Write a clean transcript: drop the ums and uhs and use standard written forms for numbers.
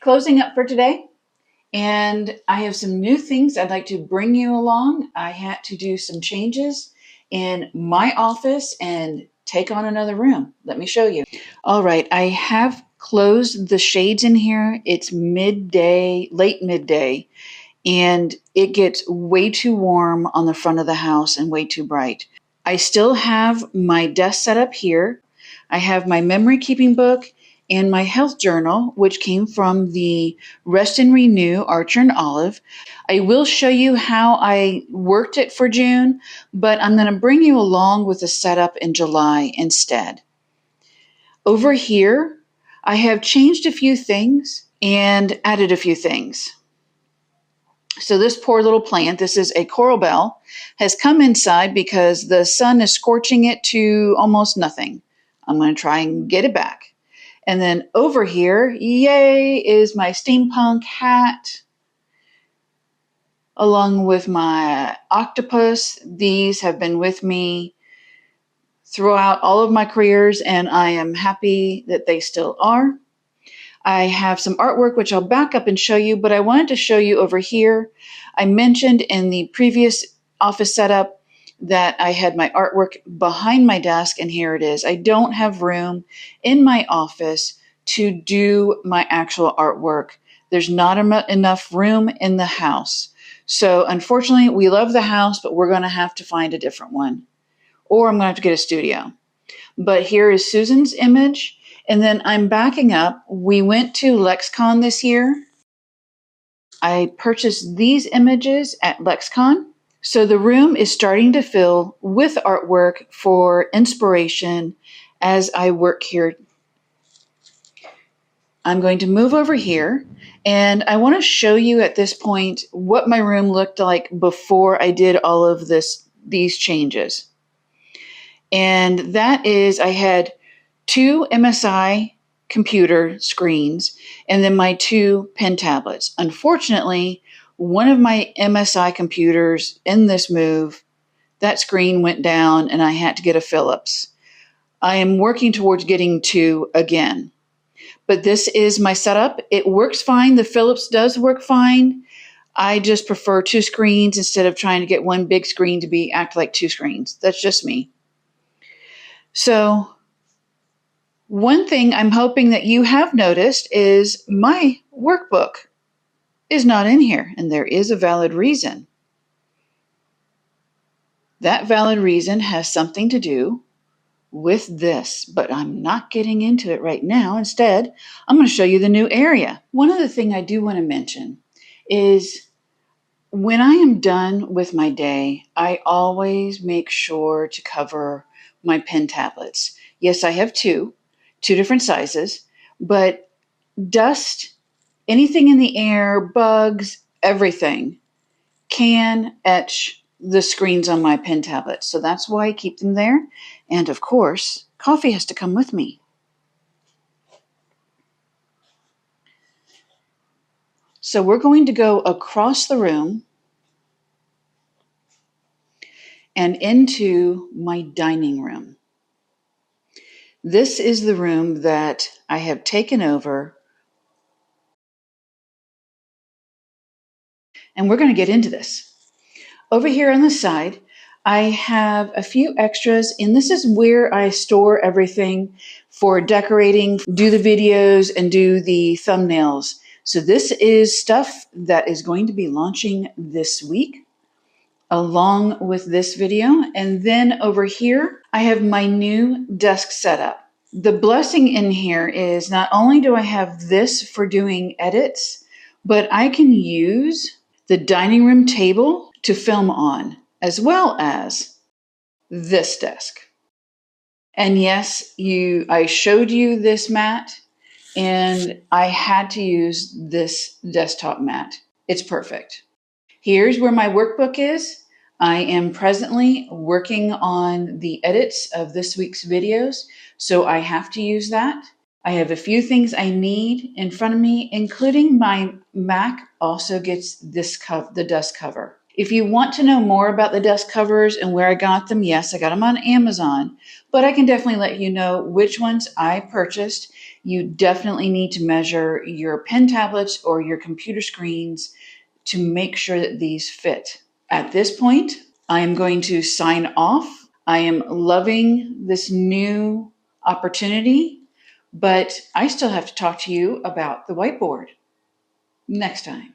closing up for today, and I have some new things I'd like to bring you along. I had to do some changes in my office and take on another room. Let me show you. All right, I have closed the shades in here. It's midday, late midday, and it gets way too warm on the front of the house and way too bright. I still have my desk set up here. I have my memory keeping book and my health journal, which came from the Rest and Renew Archer and Olive. I will show you how I worked it for June, but I'm going to bring you along with the setup in July instead. Over here, I have changed a few things and added a few things. So this poor little plant, this is a coral bell, has come inside because the sun is scorching it to almost nothing. I'm going to try and get it back. And then over here, yay, is my steampunk hat, along with my octopus. These have been with me throughout all of my careers, and I am happy that they still are. I have some artwork, which I'll back up and show you, but I wanted to show you over here. I mentioned in the previous office setup that I had my artwork behind my desk, and here it is. I don't have room in my office to do my actual artwork. There's not enough room in the house. So unfortunately, we love the house, but we're going to have to find a different one, or I'm going to have to get a studio. But here is Susan's image. And then I'm backing up. We went to LexCon this year. I purchased these images at LexCon. So the room is starting to fill with artwork for inspiration as I work here. I'm going to move over here, and I want to show you at this point what my room looked like before I did all of these changes. And that is, I had 2 MSI computer screens, and then my 2 pen tablets. Unfortunately, one of my MSI computers in this move, that screen went down and I had to get a Philips. I am working towards getting 2 again. But this is my setup. It works fine. The Philips does work fine. I just prefer 2 screens instead of trying to get one big screen to act like 2 screens. That's just me. So one thing I'm hoping that you have noticed is my workbook is not in here, and there is a valid reason. That valid reason has something to do with this, but I'm not getting into it right now. Instead, I'm going to show you the new area. One other thing I do want to mention is when I am done with my day, I always make sure to cover my pen tablets. Yes, I have 2 different sizes, but dust, anything in the air, bugs, everything can etch the screens on my pen tablet. So that's why I keep them there. And of course, coffee has to come with me. So we're going to go across the room and into my dining room. This is the room that I have taken over, and we're going to get into this. Over here on the side, I have a few extras, and this is where I store everything for decorating, do the videos, and do the thumbnails. So this is stuff that is going to be launching this week, along with this video. And then over here, I have my new desk setup. The blessing in here is not only do I have this for doing edits, but I can use the dining room table to film on, as well as this desk. And yes, I showed you this mat, and I had to use this desktop mat. It's perfect. Here's where my workbook is. I am presently working on the edits of this week's videos, so I have to use that. I have a few things I need in front of me, including my Mac also gets the dust cover. If you want to know more about the desk covers and where I got them, yes, I got them on Amazon, but I can definitely let you know which ones I purchased. You definitely need to measure your pen tablets or your computer screens to make sure that these fit. At this point, I am going to sign off. I am loving this new opportunity, but I still have to talk to you about the whiteboard next time.